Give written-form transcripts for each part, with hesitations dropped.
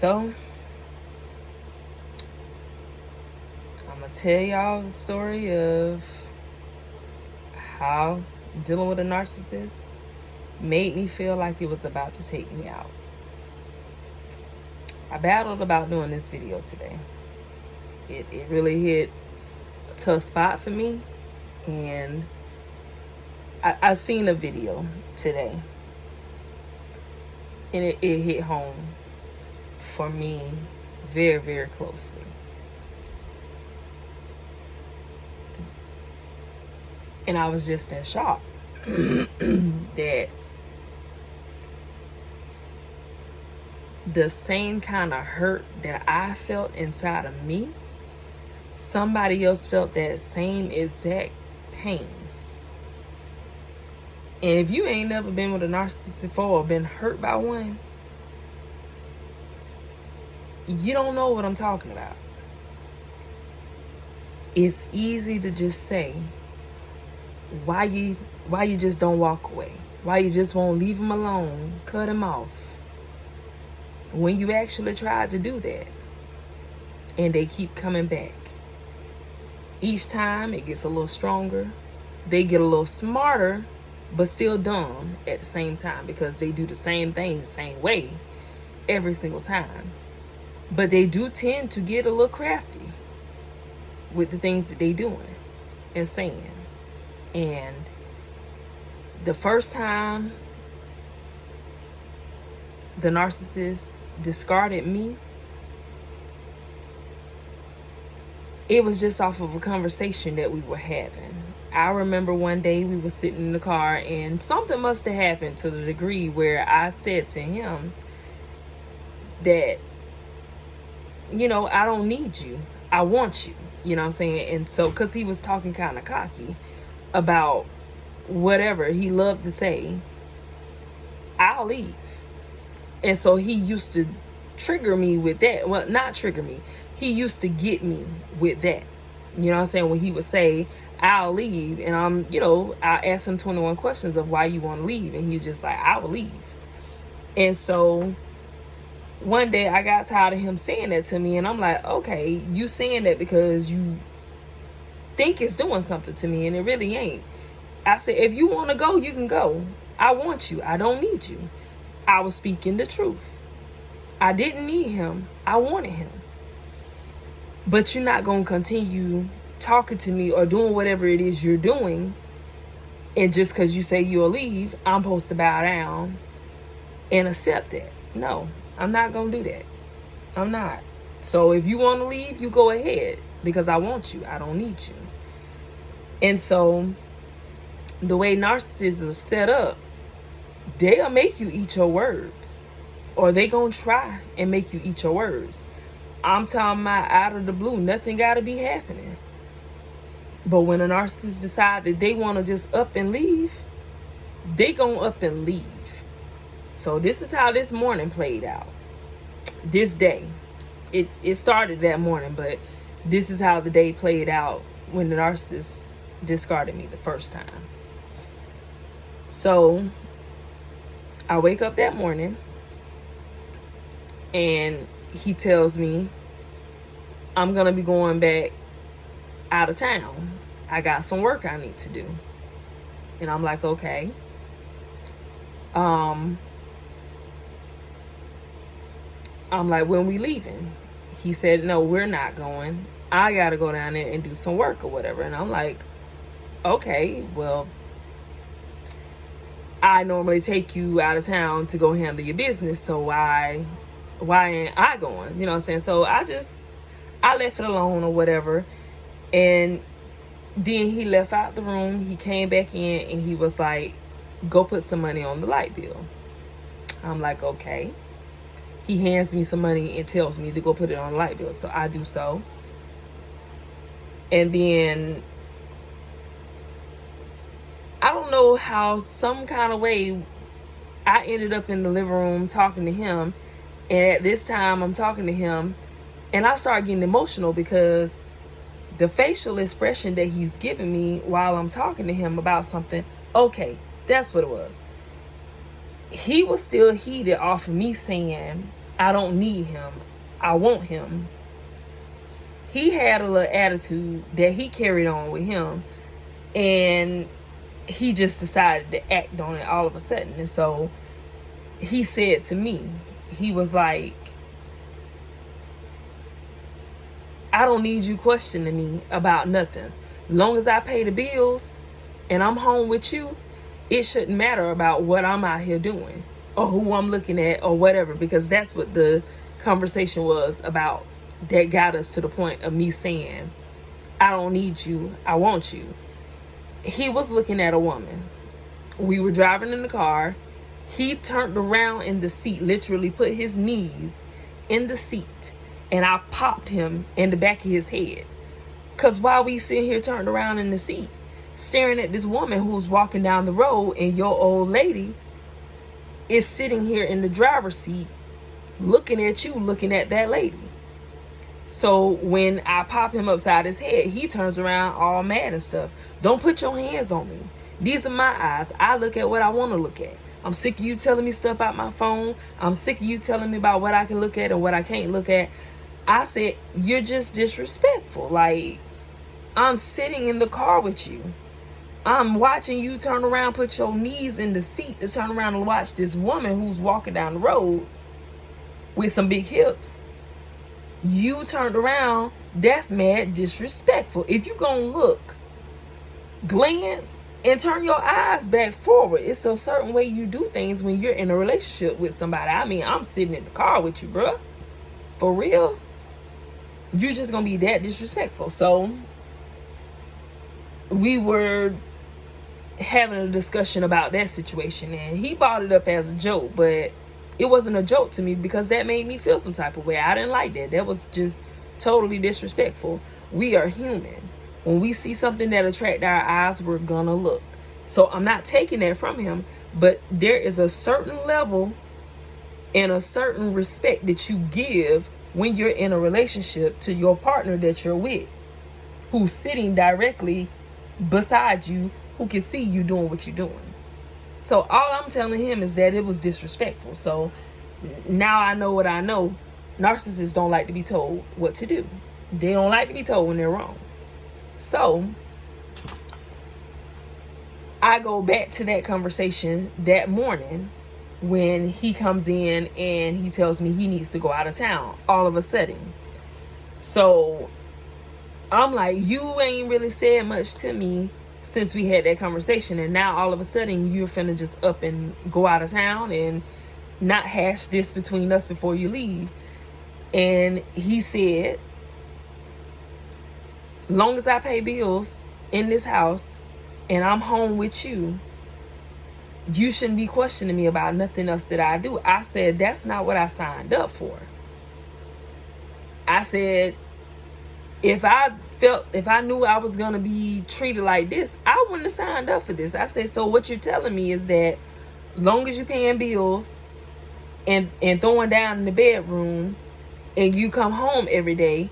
So I'm gonna tell y'all the story of how dealing with a narcissist made me feel like it was about to take me out. I battled about doing this video today. It really hit a tough spot for me, and I seen a video today, and it hit home for me very, very closely. And I was just in shock that the same kind of hurt that I felt inside of me, somebody else felt that same exact pain. And if you ain't never been with a narcissist before or been hurt by one, you don't know what I'm talking about. It's easy to just say, why you just don't walk away? Why you just won't leave him alone, cut him off? When you actually tried to do that, and they keep coming back. Each time it gets a little stronger. They get a little smarter, but still dumb at the same time, because they do the same thing the same way every single time. But they do tend to get a little crafty with the things that they doing and saying. And the first time the narcissist discarded me, it was just off of a conversation that we were having. I remember one day we were sitting in the car, and something must have happened to the degree where I said to him that, I don't need you. I want you. You know what I'm saying? And so, because he was talking kind of cocky about whatever he loved to say, I'll leave. And so he used to trigger me with that. Well, not trigger me. He used to get me with that. You know what I'm saying? When he would say, I'll leave. And I asked him 21 questions of why you want to leave. And he's just like, I will leave. And so one day I got tired of him saying that to me. And I'm like, okay, you saying that because you think it's doing something to me, and it really ain't. I said, if you want to go, you can go. I want you. I don't need you. I was speaking the truth. I didn't need him. I wanted him. But you're not going to continue talking to me or doing whatever it is you're doing, and just because you say you'll leave, I'm supposed to bow down and accept that. No, I'm not going to do that. I'm not. So if you want to leave, you go ahead, because I want you. I don't need you. And so the way narcissists are set up, they'll make you eat your words, or they gonna try and make you eat your words. I'm talking about out of the blue, nothing gotta be happening. But when a narcissist decide that they want to just up and leave, they gonna up and leave. So this is how this morning played out. This day, it started that morning, but this is how the day played out when the narcissist discarded me the first time. So I wake up that morning, and he tells me I'm gonna be going back out of town. I got some work I need to do. And I'm like, okay. I'm like, when we leaving? He said, no, we're not going. I gotta go down there and do some work or whatever. And I'm like, okay, well, I normally take you out of town to go handle your business, so why ain't I going? You know what I'm saying? So I left it alone or whatever. And then he left out the room. He came back in, and he was like, go put some money on the light bill. I'm like, okay. He hands me some money and tells me to go put it on the light bill. So I do so. And then I don't know how, some kind of way, I ended up in the living room talking to him. And at this time, I'm talking to him, and I start getting emotional because the facial expression that he's giving me while I'm talking to him about something, okay, that's what it was. He was still heated off of me saying, I don't need him. I want him. He had a little attitude that he carried on with him, and he just decided to act on it all of a sudden. And so he said to me, he was like, I don't need you questioning me about nothing. Long as I pay the bills and I'm home with you, it shouldn't matter about what I'm out here doing or who I'm looking at or whatever, because that's what the conversation was about that got us to the point of me saying, I don't need you, I want you. He was looking at a woman. We were driving in the car. He turned around in the seat, literally put his knees in the seat, and I popped him in the back of his head. Because while we sit here turned around in the seat, staring at this woman who's walking down the road, and your old lady is sitting here in the driver's seat looking at you, looking at that lady. So when I pop him upside his head, he turns around all mad and stuff. Don't put your hands on me. These are my eyes. I look at what I want to look at. I'm sick of you telling me stuff out my phone. I'm sick of you telling me about what I can look at and what I can't look at. I said, you're just disrespectful. Like, I'm sitting in the car with you. I'm watching you turn around, put your knees in the seat to turn around and watch this woman who's walking down the road with some big hips. You turned around. That's mad disrespectful. If you gonna look, glance, and turn your eyes back forward. It's a certain way you do things when you're in a relationship with somebody. I mean, I'm sitting in the car with you, bruh. For real. You're just gonna be that disrespectful. So we were having a discussion about that situation, and he brought it up as a joke, but it wasn't a joke to me because that made me feel some type of way. I didn't like that. That was just totally disrespectful. We are human. When we see something that attracts our eyes, we're gonna look. So I'm not taking that from him, but there is a certain level and a certain respect that you give when you're in a relationship to your partner that you're with, who's sitting directly beside you, who can see you doing what you're doing. So all I'm telling him is that it was disrespectful. So now I know what I know. Narcissists don't like to be told what to do. They don't like to be told when they're wrong. So I go back to that conversation that morning when he comes in and he tells me he needs to go out of town all of a sudden. So I'm like, you ain't really said much to me since we had that conversation, and now all of a sudden you're finna just up and go out of town and not hash this between us before you leave. And he said, long as I pay bills in this house and I'm home with you, you shouldn't be questioning me about nothing else that I do. I said, that's not what I signed up for. I said, if I knew I was going to be treated like this, I wouldn't have signed up for this. I said, so what you're telling me is that long as you're paying bills and throwing down in the bedroom and you come home every day,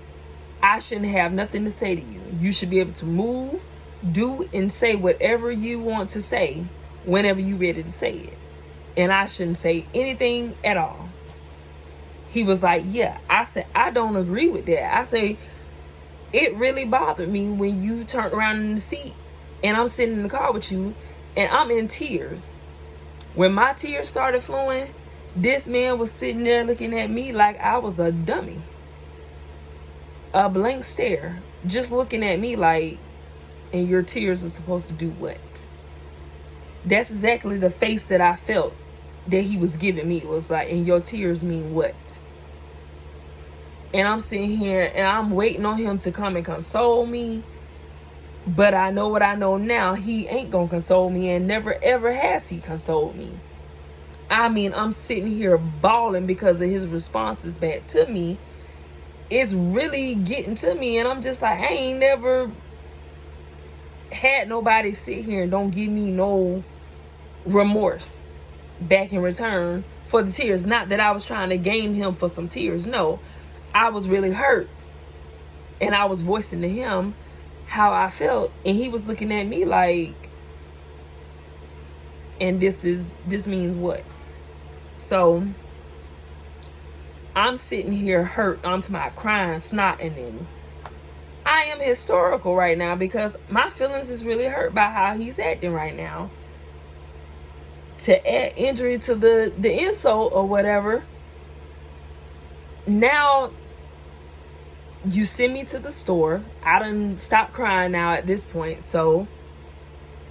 I shouldn't have nothing to say to you. You should be able to move, do, and say whatever you want to say whenever you're ready to say it. And I shouldn't say anything at all. He was like, yeah. I said, I don't agree with that. I say, it really bothered me when you turned around in the seat and I'm sitting in the car with you and I'm in tears. When my tears started flowing, this man was sitting there looking at me like I was a dummy. A blank stare, just looking at me like, and your tears are supposed to do what? That's exactly the face that I felt that he was giving me. It was like, and your tears mean what? And I'm sitting here and I'm waiting on him to come and console me. But I know what I know now. He ain't gonna console me, and never ever has he consoled me. I mean, I'm sitting here bawling because of his responses back to me. It's really getting to me, and I'm just like, I ain't never had nobody sit here and don't give me no remorse back in return for the tears. Not that I was trying to game him for some tears. No, I was really hurt, and I was voicing to him how I felt, and he was looking at me like, and this means what? So I'm sitting here hurt. I'm to my crying, snotting, and I am historical right now because my feelings is really hurt by how he's acting right now. To add injury to the insult or whatever, now you send me to the store. I done stopped crying now at this point. So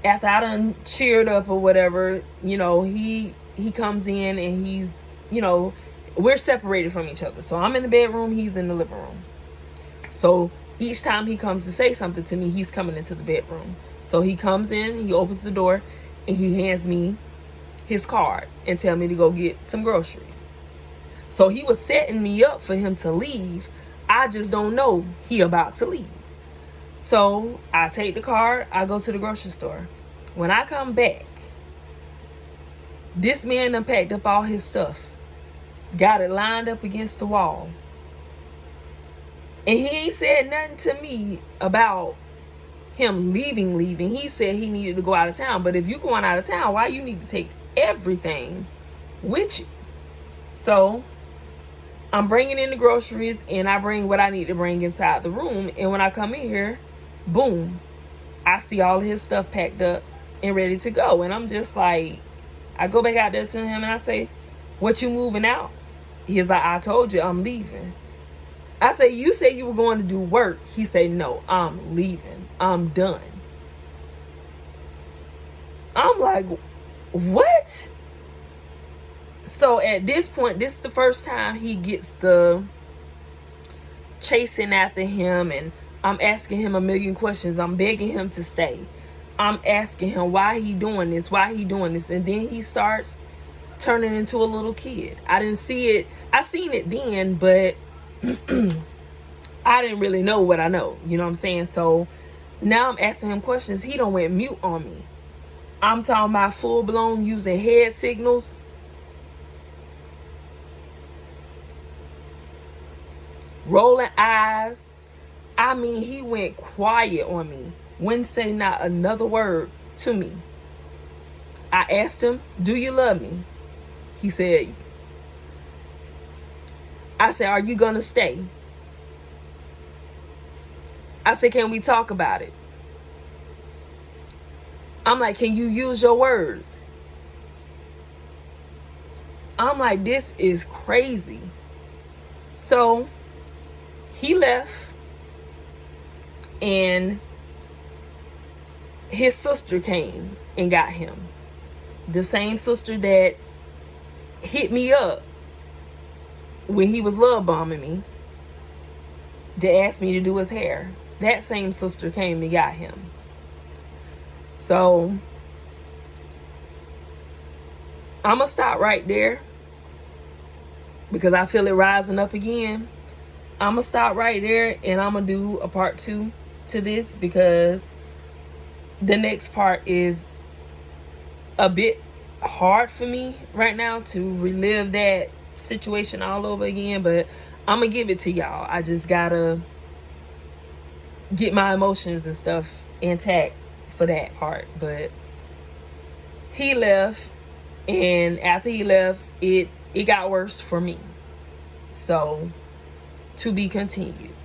after I done cheered up or whatever, he comes in and he's, we're separated from each other. So I'm in the bedroom, he's in the living room. So each time he comes to say something to me, he's coming into the bedroom. So he comes in, he opens the door, and he hands me his card and tell me to go get some groceries. So he was setting me up for him to leave. I just don't know he about to leave. So I take the card, I go to the grocery store. When I come back, this man done packed up all his stuff, got it lined up against the wall. And he ain't said nothing to me about him leaving. He said he needed to go out of town. But if you're going out of town, why you need to take everything with you? So I'm bringing in the groceries, and I bring what I need to bring inside the room. And when I come in here, boom, I see all his stuff packed up and ready to go. And I'm just like, I go back out there to him and I say, what, you moving out? He's like, I told you I'm leaving. I say, you said you were going to do work. He said, no, I'm leaving. I'm done. I'm like, what? So at this point, this is the first time he gets the chasing after him, and I'm asking him a million questions. I'm begging him to stay. I'm asking him why he doing this, and then he starts turning into a little kid. I didn't see it. I seen it then, but I didn't really know what I know. You know what I'm saying? So now I'm asking him questions. He don't went mute on me. I'm talking about full blown using head signals. Rolling eyes. I mean, he went quiet on me. Wouldn't say not another word to me. I asked him, do you love me? He said, I said, are you going to stay? I said, can we talk about it? I'm like, can you use your words? I'm like, this is crazy. So he left, and his sister came and got him. The same sister that hit me up when he was love bombing me to ask me to do his hair. That same sister came and got him. So I'm going to stop right there because I feel it rising up again. I'm going to stop right there, and I'm going to do a part 2 to this because the next part is a bit hard for me right now to relive that situation all over again, but I'm going to give it to y'all. I just got to get my emotions and stuff intact for that part. But he left, and after he left, it got worse for me. So to be continued.